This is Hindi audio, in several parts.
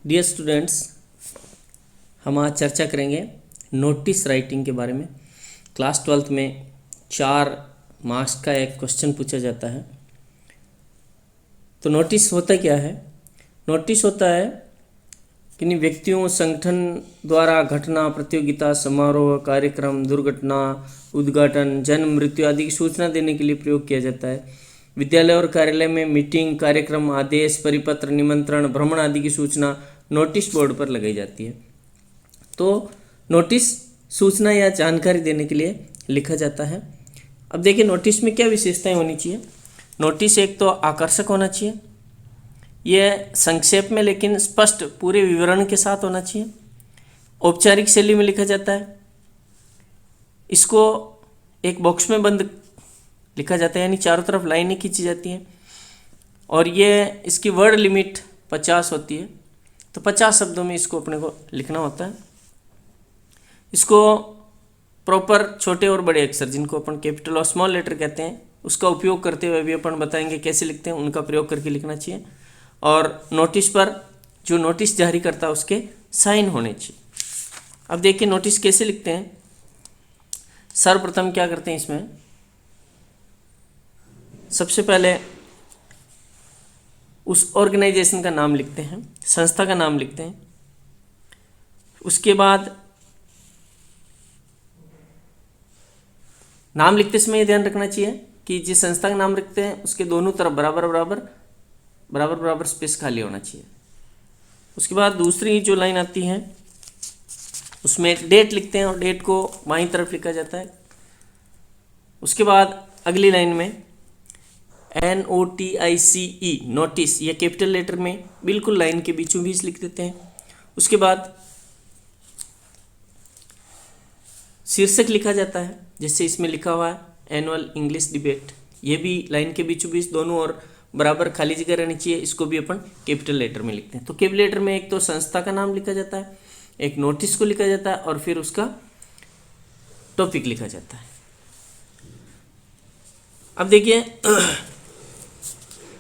डियर स्टूडेंट्स, हम आज चर्चा करेंगे नोटिस राइटिंग के बारे में। क्लास 12th में 4 मार्क्स का एक क्वेश्चन पूछा जाता है। तो नोटिस होता क्या है? नोटिस होता है किन्हीं व्यक्तियों, संगठन द्वारा घटना, प्रतियोगिता, समारोह, कार्यक्रम, दुर्घटना, उद्घाटन, जन्म, मृत्यु आदि की सूचना देने के लिए प्रयोग किया जाता है। विद्यालय और कार्यालय में मीटिंग, कार्यक्रम, आदेश, परिपत्र, निमंत्रण, भ्रमण आदि की सूचना नोटिस बोर्ड पर लगाई जाती है। तो नोटिस सूचना या जानकारी देने के लिए लिखा जाता है। अब देखिए नोटिस में क्या विशेषताएं होनी चाहिए। नोटिस एक तो आकर्षक होना चाहिए, यह संक्षेप में लेकिन स्पष्ट पूरे विवरण के साथ होना चाहिए। औपचारिक शैली में लिखा जाता है। इसको एक बॉक्स में बंद लिखा जाता है, यानी चारों तरफ लाइनें खींची जाती हैं। और ये इसकी वर्ड लिमिट 50 होती है। तो 50 शब्दों में इसको अपने को लिखना होता है। इसको प्रॉपर छोटे और बड़े अक्षर, जिनको अपन कैपिटल और स्मॉल लेटर कहते हैं, उसका उपयोग करते हुए भी अपन बताएंगे कैसे लिखते हैं, उनका प्रयोग करके लिखना चाहिए। और नोटिस पर जो नोटिस जारी करता है उसके साइन होने चाहिए। अब देखिए नोटिस कैसे लिखते हैं। सर्वप्रथम क्या करते हैं, इसमें सबसे पहले उस ऑर्गेनाइजेशन का नाम लिखते हैं, संस्था का नाम लिखते हैं। उसके बाद नाम लिखते समय ये ध्यान रखना चाहिए कि जिस संस्था का नाम लिखते हैं उसके दोनों तरफ बराबर स्पेस खाली होना चाहिए। उसके बाद दूसरी जो लाइन आती है उसमें डेट लिखते हैं और डेट को बाईं तरफ लिखा जाता है। उसके बाद अगली लाइन में NOTICE नोटिस, ये कैपिटल लेटर में बिल्कुल लाइन के बीचों बीच लिख देते हैं। उसके बाद शीर्षक लिखा जाता है, जैसे इसमें लिखा हुआ है एनुअल इंग्लिश डिबेट, ये भी लाइन के बीचों बीच दोनों और बराबर खाली जगह रहनी चाहिए। इसको भी अपन कैपिटल लेटर में लिखते हैं। तो कैपिटल लेटर में एक तो संस्था का नाम लिखा जाता है, एक नोटिस को लिखा जाता है और फिर उसका टॉपिक लिखा जाता है। अब देखिए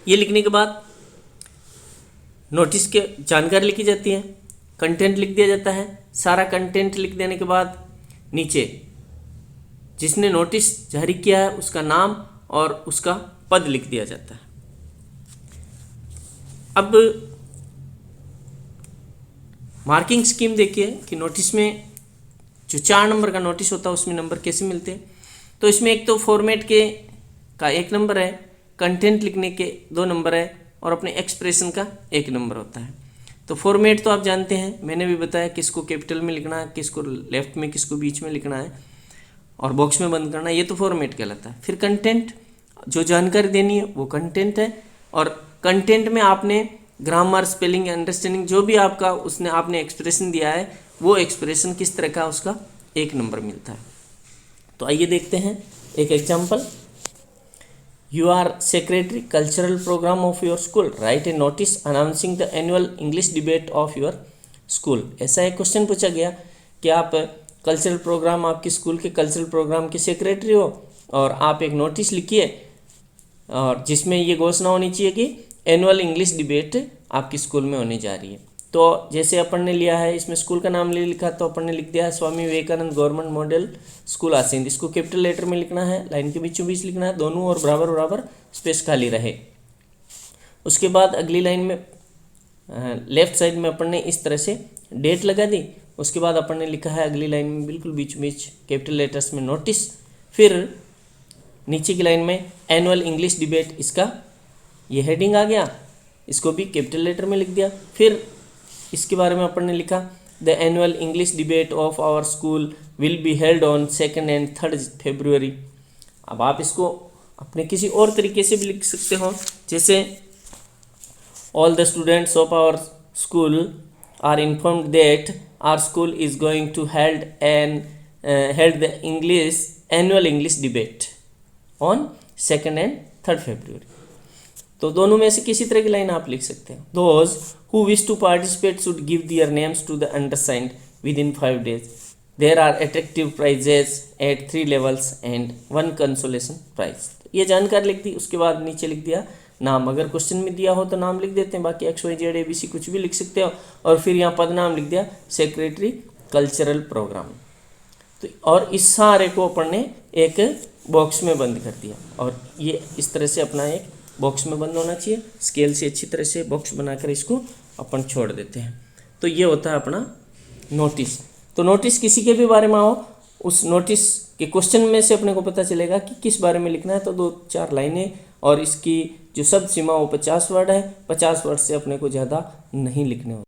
ये लिखने के बाद नोटिस के जानकारी लिखी जाती है, कंटेंट लिख दिया जाता है। सारा कंटेंट लिख देने के बाद नीचे जिसने नोटिस जारी किया है उसका नाम और उसका पद लिख दिया जाता है। अब मार्किंग स्कीम देखिए कि नोटिस में जो 4 नंबर का नोटिस होता है उसमें नंबर कैसे मिलते हैं। तो इसमें एक तो फॉर्मेट के का 1 नंबर है, कंटेंट लिखने के 2 नंबर है और अपने एक्सप्रेशन का 1 नंबर होता है। तो फॉर्मेट तो आप जानते हैं, मैंने भी बताया किसको कैपिटल में लिखना है, किसको लेफ्ट में, किसको बीच में लिखना है और बॉक्स में बंद करना है, ये तो फॉर्मेट कहलाता है। फिर कंटेंट, जो जानकारी देनी है वो कंटेंट है। और कंटेंट में आपने ग्रामर, स्पेलिंग, अंडरस्टैंडिंग, जो भी आपका उसने आपने एक्सप्रेशन दिया है वो एक्सप्रेशन किस तरह का, उसका 1 नंबर मिलता है। तो आइए देखते हैं एक example. You are secretary cultural program of your school. Write a notice announcing the annual English debate of your school. ऐसा एक क्वेश्चन पूछा गया कि आप कल्चरल प्रोग्राम, आपके स्कूल के कल्चरल प्रोग्राम के सेक्रेटरी हो और आप एक नोटिस लिखिए और जिसमें ये घोषणा होनी चाहिए कि एनुअल इंग्लिश डिबेट आपके स्कूल में होने जा रही है। तो जैसे अपन ने लिया है, इसमें स्कूल का नाम ले लिखा, तो अपन ने लिख दिया Swami Vivekananda government model school Asind. इसको कैपिटल लेटर में लिखना है, लाइन के बीचों बीच लिखना है, दोनों और बराबर स्पेस खाली रहे। उसके बाद अगली लाइन में लेफ्ट साइड में अपन ने इस तरह से डेट लगा दी। उसके बाद अपन ने लिखा है अगली लाइन में बिल्कुल बीच बीच कैपिटल लेटर्स में नोटिस। फिर नीचे की लाइन में एनुअल इंग्लिश डिबेट, इसका ये हेडिंग आ गया, इसको भी कैपिटल लेटर में लिख दिया। फिर इसके बारे में अपन ने लिखा the annual English debate of our school will be held on 2nd and 3rd February। अब आप इसको अपने किसी और तरीके से भी लिख सकते हो, जैसे all the students of our school are informed that our school is going to held the annual English debate on 2nd and 3rd February। तो दोनों में से किसी तरह की लाइन आप लिख सकते हैं। Those who wish to participate should give their names to the undersigned within 5 days. There are attractive prizes at 3 levels and 1 consolation prize। ये जानकारी लिख दी। उसके बाद नीचे लिख दिया नाम अगर क्वेश्चन में दिया हो तो नाम लिख देते हैं, बाकी XYZ ABC कुछ भी लिख सकते हो। और फिर यहाँ पद नाम लिख दिया सेक्रेटरी कल्चरल प्रोग्राम। तो और इस सारे को अपन ने एक बॉक्स में बंद कर दिया, और ये इस तरह से अपना एक बॉक्स में बंद होना चाहिए। स्केल से अच्छी तरह से बॉक्स बनाकर इसको अपन छोड़ देते हैं। तो ये होता है अपना नोटिस। तो नोटिस किसी के भी बारे में हो, उस नोटिस के क्वेश्चन में से अपने को पता चलेगा कि किस बारे में लिखना है। तो 2-4 लाइनें, और इसकी जो शब्द सीमा वो 50 वर्ड है। 50 वर्ड से अपने को ज़्यादा नहीं लिखने होते।